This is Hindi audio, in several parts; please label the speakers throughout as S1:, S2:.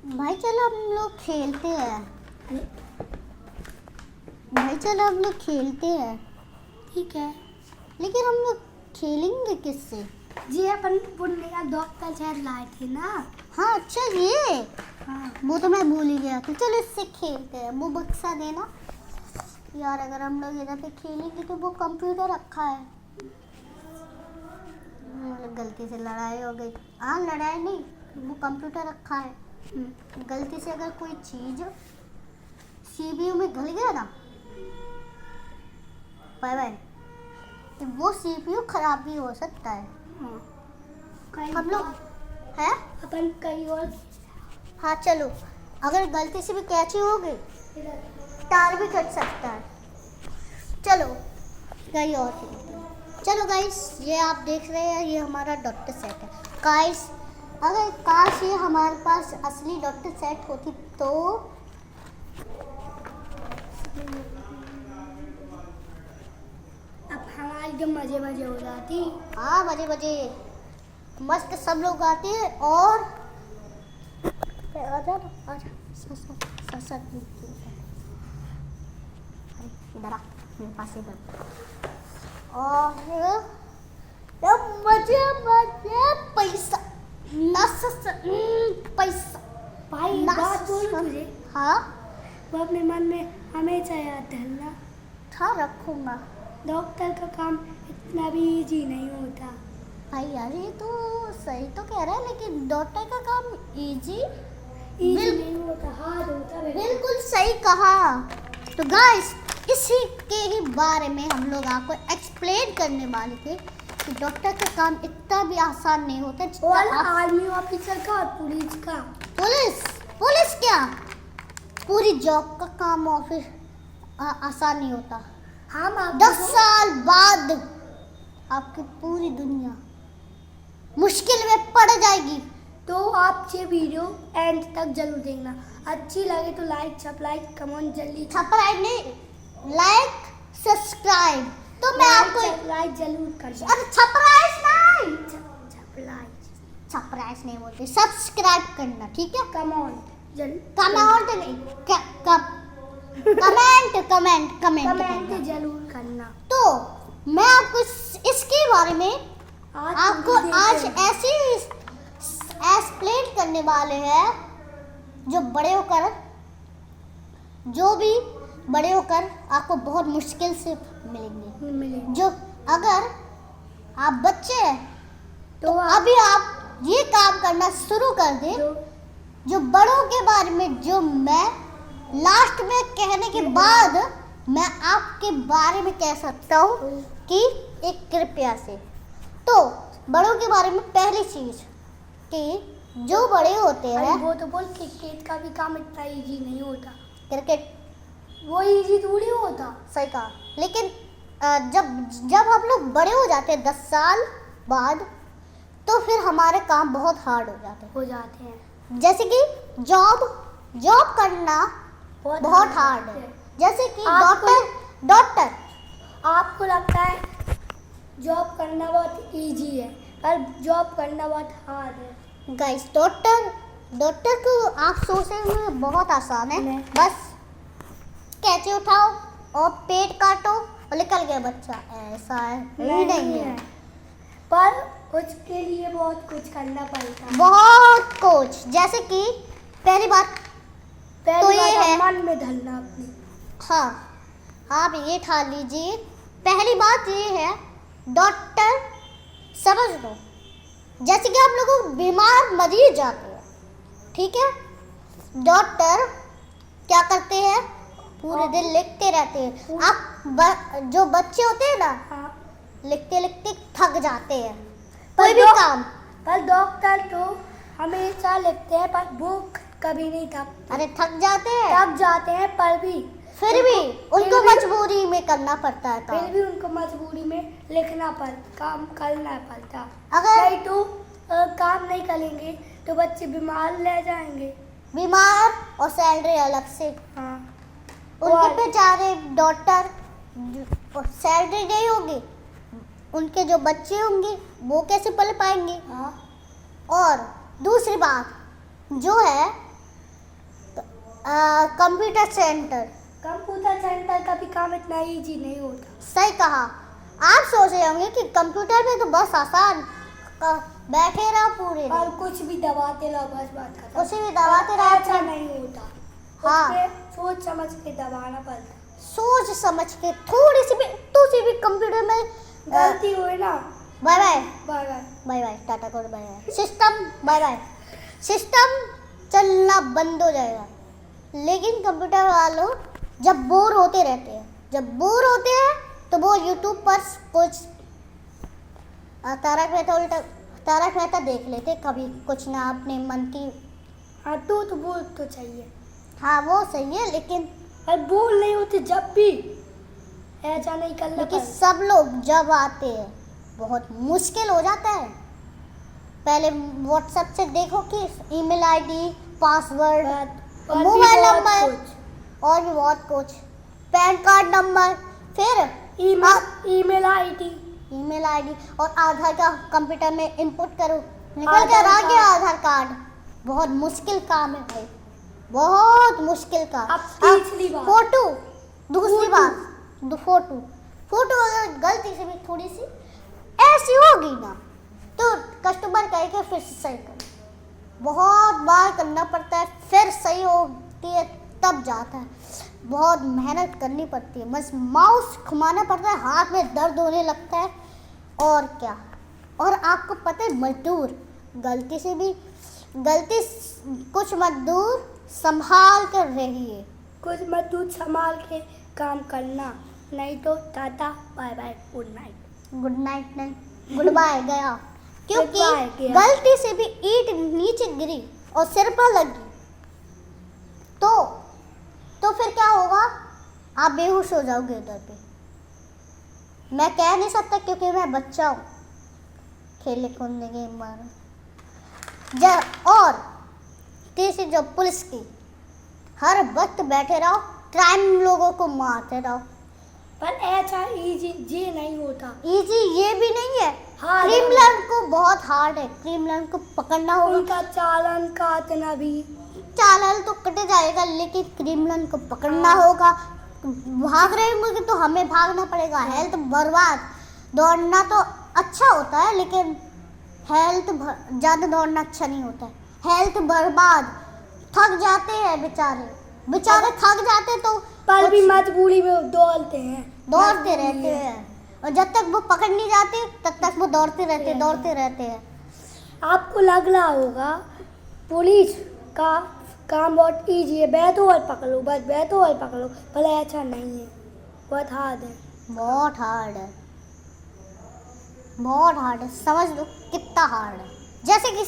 S1: भाई चलो हम लोग खेलते हैं। भाई चलो हम लोग खेलते हैं।
S2: ठीक है
S1: लेकिन हम लोग खेलेंगे किससे?
S2: जी, अपन पुण्य का डॉक्टर शायद लाए थे ना।
S1: हाँ अच्छा ये
S2: हाँ
S1: वो तो मैं भूल ही गया था। चलो इससे खेलते हैं। वो बक्सा देना यार। अगर हम लोग इधर पे खेलेंगे तो वो कंप्यूटर रखा है। गलती से लड़ाई हो गई। हाँ लड़ाई नहीं, वो कंप्यूटर रखा है। गलती से अगर कोई चीज सीपीयू में घुल गया ना, बाय बाय, तो वो सीपीयू खराब भी हो सकता है। हम लोग है
S2: अपन कहीं और
S1: हाँ चलो, अगर गलती से भी कैची हो गई तार भी कट सकता है। चलो कहीं और खेलते हैं। चलो गाइस, ये आप देख रहे हैं, ये हमारा डॉक्टर सेट है गाइस। अगर काश ये हमारे पास असली डॉक्टर सेट होती तो
S2: अब हमारी जो मजे मजे हो जाती।
S1: हाँ बजे बजे मस्त सब लोग आते हैं। और आजा ना, आजा इधर आ, मेरे पास इधर। और मजे मजे पैसा पैसा
S2: भाई एक बात बोलूं तुझे,
S1: हाँ
S2: वो अपने मन में हमेशा याद धरना,
S1: हाँ रखूंगा।
S2: डॉक्टर का काम इतना भी इजी नहीं होता।
S1: भाई यार ये तो सही तो कह रहा है, लेकिन डॉक्टर का काम इजी
S2: नहीं होता, हार्ड होता है।
S1: बिल्कुल सही कहा। तो गाइस इसी के ही बारे में हम लोग आपको एक्सप्लेन करने वाले थे कि डॉक्टर का काम इतना भी आसान नहीं होता
S2: और आर्मी ऑफिसर का और पुलिस का।
S1: पुलिस क्या, पूरी जॉब का काम ऑफिस आसान नहीं होता।
S2: हम
S1: 10 साल बाद आपकी पूरी दुनिया मुश्किल में पड़ जाएगी।
S2: तो आप ये वीडियो एंड तक जरूर देखना। अच्छी लगे तो लाइक सब्सक्राइब कमेंट जल्दी
S1: सब्सक्राइब नहीं, लाइक सब्सक्राइब। तो मैं आपको
S2: सब्सक्राइब जरूर कर
S1: अरे सब्सक्राइब नहीं,
S2: सब्सक्राइब
S1: नहीं बोलते, सब्सक्राइब करना, ठीक है?
S2: कमेंट जल्दी
S1: कमेंट नहीं, कमेंट
S2: जरूर करना।
S1: तो मैं आपको इसके बारे में आपको आज ऐसे एक्सप्लेन करने वाले हैं जो भी बड़े होकर आपको बहुत मुश्किल से मिलेंगे। जो अगर आप बच्चे हैं तो अभी आप ये काम करना शुरू कर दें। जो बड़ों के बारे में जो मैं लास्ट में कहने के बाद मैं आपके बारे में कह सकता हूँ कि एक कृपया से। तो बड़ों के बारे में पहली चीज कि जो बड़े होते हैं,
S2: वो तो बोल क्रिकेट का भी काम इतना इजी नहीं होता।
S1: क्रिकेट
S2: वो इजी थोड़ी होता।
S1: सही कहा, लेकिन जब हम लोग बड़े हो जाते हैं 10 साल बाद, तो फिर हमारे काम बहुत हार्ड हो जाते हैं। जैसे कि जॉब करना बहुत हार्ड है। जैसे कि डॉक्टर
S2: आपको लगता है जॉब करना बहुत इजी है, पर जॉब करना बहुत हार्ड है।
S1: गाइस डॉक्टर को आप सोचने में बहुत आसान है। बस कैंची उठाओ और पेट काटो और निकल गया बच्चा। ऐसा है नहीं है,
S2: पर उसके लिए बहुत कुछ करना पड़ता है।
S1: बहुत कुछ। जैसे कि पहली बात तो ये है
S2: मन में धरना अपनी।
S1: हाँ आप ये ठान लीजिए, पहली बात ये है डॉक्टर समझ लो, जैसे कि हम लोग बीमार मरीज जाते हैं, ठीक है? डॉक्टर क्या करते हैं, पूरे दिन लिखते रहते हैं। आप जो बच्चे होते हैं ना, लिखते लिखते थक जाते हैं कोई भी काम।
S2: पर डॉक्टर तो हमेशा लिखते हैं, पर वो कभी नहीं थकते।
S1: अरे थक जाते हैं
S2: पर भी
S1: फिर भी उनको मजबूरी में करना पड़ता है काम।
S2: फिर भी उनको मजबूरी में काम करना पड़ता।
S1: अगर
S2: नहीं तो काम नहीं करेंगे तो बच्चे बीमार रह जाएंगे।
S1: बीमार और सैलरी अलग से।
S2: हाँ,
S1: उनके बेचारे डॉक्टर सैलरी नहीं होगी, उनके जो बच्चे होंगे वो कैसे पल पाएंगे?
S2: हाँ।
S1: और दूसरी बात जो है कंप्यूटर सेंटर।
S2: कंप्यूटर सेंटर का भी काम इतना इजी नहीं होता।
S1: सही कहा। आप सोच रहे होंगे कि कंप्यूटर में तो बस आसान, बैठे रहो पूरे
S2: और
S1: दिन,
S2: कुछ भी दबाते रहो बस बात खत्म।
S1: कुछ भी दबाते रहो।
S2: ऐसा नहीं होता।
S1: हाँ।
S2: उसपे सोच समझ के दबाना पड़ता है।
S1: सोच समझ के, थोड़ी सी भी कंप्यूटर में
S2: गलती हुई ना,
S1: bye bye
S2: bye bye
S1: bye bye, tata code bye bye, system bye bye, system चलना बंद हो जाएगा। लेकिन कंप्यूटर वालों जब बोर होते रहते हैं, तो वो यूट्यूब पर कुछ तारक मेहता देख लेते कभी, कुछ ना अपने मन की।
S2: हाँ तो बोल तो चाहिए।
S1: हाँ वो सही है, लेकिन
S2: बोल नहीं होते जब भी, ऐसा नहीं करना।
S1: लेकिन सब लोग जब आते हैं बहुत मुश्किल हो जाता है। पहले व्हाट्सएप से देखो कि email ID, password, mobile number और भी बहुत कुछ, पैन कार्ड नंबर, फिर
S2: ईमेल आईडी
S1: और आधार का कंप्यूटर में इंपुट करो, निकल कर आ गया आधार कार्ड। बहुत मुश्किल काम है भाई, बहुत मुश्किल काम।
S2: अब तीसरी बात,
S1: फोटो, दूसरी बात, फोटो अगर गलती से भी थोड़ी सी ऐसी होगी ना, तो कस्टमर कहेगा फिर से सही कर, बहुत बार करना पड़ता है, फिर सही होती है तब जाता है। बहुत मेहनत करनी पड़ती है, बस माउस घुमाना पड़ता है, हाथ में दर्द होने लगता है और क्या। और आपको पता है मजदूर कुछ मजदूर संभाल कर रही है,
S2: कुछ मजदूर संभाल के काम करना, नहीं तो tata bye bye good night
S1: नहीं, गुड बाय गया। क्योंकि
S2: Goodbye गया।
S1: गलती से भी ईंट नीचे गिरी और सिर पर लगी तो फिर क्या होगा, आप बेहोश हो जाओगे उधर पे। मैं कह नहीं सकता क्योंकि मैं बच्चा हूँ, खेलने कूदने की उम्र। और तीसरी जो पुलिस की, हर वक्त बैठे रहो, क्राइम लोगों को मारते रहो।
S2: पर ऐसा इजी नहीं होता।
S1: इजी ये भी नहीं है,
S2: हाँ,
S1: क्रिमिनल को बहुत हार्ड है, क्रिमिनल को पकड़ना होगा।
S2: उनका चालान काटना भी,
S1: चालान तो कट जाएगा, लेकिन क्रिमिनल को पकड़ना होगा। भाग रहे होंगे तो हमें भागना पड़ेगा, हेल्थ बर्बाद। दौड़ना तो अच्छा होता है, लेकिन ज़्यादा दौड़ना अच्छा नहीं होता है, हेल्थ बर्बाद। थक जाते हैं बेचारे थक जाते तो
S2: पर भी मजबूरी में
S1: दौड़ते रहते हैं, और जब तक वो पकड़ नहीं जाते तब तक वो दौड़ते रहते हैं।
S2: आपको लग रहा होगा पुलिस का काम बहुत इजी है, बैठो और पकड़ो, बस बैठो और पकड़ो, पर ऐसा नहीं है, बहुत हार्ड है।
S1: बहुत हार्ड है, समझ लो कितना हार्ड है। जैसे कि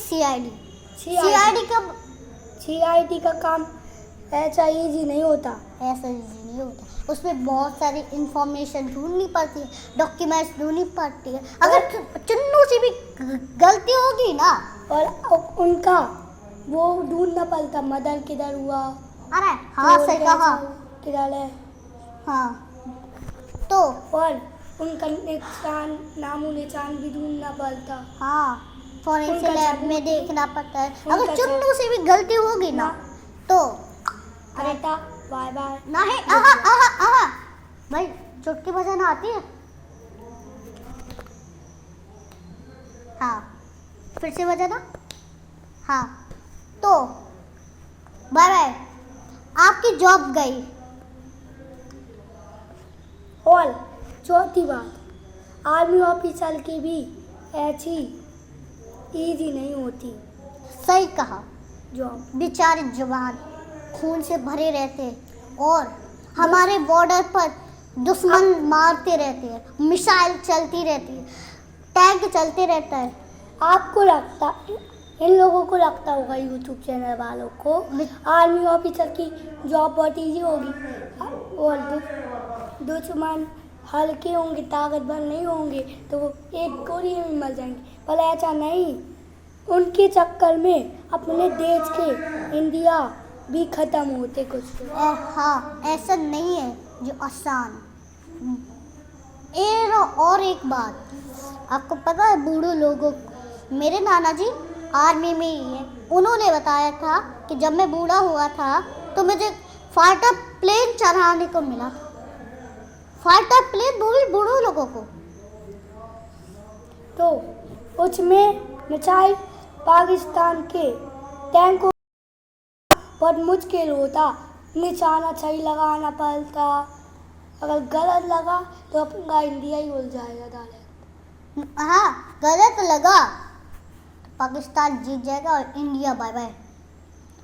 S2: सीआईडी का काम ऐसा इजी नहीं होता।
S1: उसमें बहुत सारी इंफॉर्मेशन ढूंढनी पड़ती है, डॉक्यूमेंट्स ढूंढनी पड़ती है। अगर चुन्नू से भी गलती होगी ना,
S2: और उनका वो ढूंढना पड़ता, मदर किधर हुआ।
S1: अरे हाँ सही कहा,
S2: किधर है।
S1: हाँ तो
S2: और उनका नामो निशान भी ढूंढना पड़ता।
S1: हाँ, फोरेंसिक लैब में देखना पड़ता है। अगर चुन्नू से भी गलती होगी ना तो
S2: टाटा बाय बाय
S1: नहीं। आहा भाई, चुटकी बजाना आती है? हाँ, फिर से बजाना। हाँ तो बाय बाय, आपकी जॉब गई।
S2: और चौथी बात, आर्मी ऑफिसर की भी ऐसी इजी नहीं होती।
S1: सही कहा,
S2: जॉब
S1: बेचारे जवान खून से भरे रहते हैं, और हमारे बॉर्डर पर दुश्मन मारते रहते हैं, मिसाइल चलती रहती है, टैंक चलते रहता है।
S2: आपको लगता, इन लोगों को लगता होगा, यूट्यूब चैनल वालों को, आर्मी ऑफिसर की जॉब बहुत इजी होगी और दुश्मन हल्के होंगे, ताकतवर नहीं होंगे, तो वो एक गोली में मर जाएंगे। पर ऐसा नहीं, उनके चक्कर में अपने देश के इंडिया भी खत्म होते कुछ।
S1: हाँ, ऐसा नहीं है जो आसान। और एक बात, आपको पता है बूढ़े लोगों, मेरे नाना जी आर्मी में ही है, उन्होंने बताया था कि जब मैं बूढ़ा हुआ था तो मुझे फाइटर प्लेन चलाने को मिला था। फाइटर प्लेन वो भी बूढ़ों लोगों को।
S2: तो उसमें मिसाइल पाकिस्तान के टैंक को बहुत मुश्किल होता, निशाना सही लगाना पड़ता, अगर गलत लगा तो अपना इंडिया ही उड़ जाएगा डायरेक्ट।
S1: हाँ, गलत लगा तो पाकिस्तान जीत जाएगा और इंडिया बाय बाय,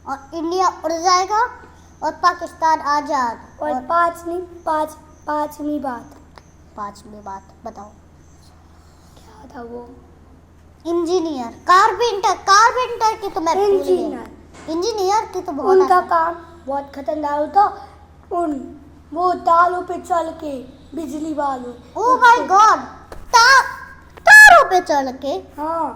S1: और इंडिया उड़ जाएगा और पाकिस्तान आजाद।
S2: और पांचवी बात
S1: बताओ।
S2: क्या था वो?
S1: इंजीनियर, कारपेंटर की तो मैं भूल गया। इंजीनियर की तो बहुत
S2: उनका
S1: आसान।
S2: काम बहुत खतरनाक होता। वो तारों पे चल के बिजली वालों।
S1: ओह माय गॉड, तारों पे चढ़ के।
S2: हाँ,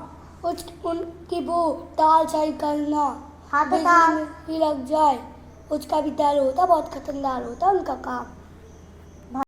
S2: उनकी वो तार सही करना,
S1: हाँ तो
S2: बिजली में ही लग जाए, उसका भी डर होता, बहुत खतरनाक होता उनका काम।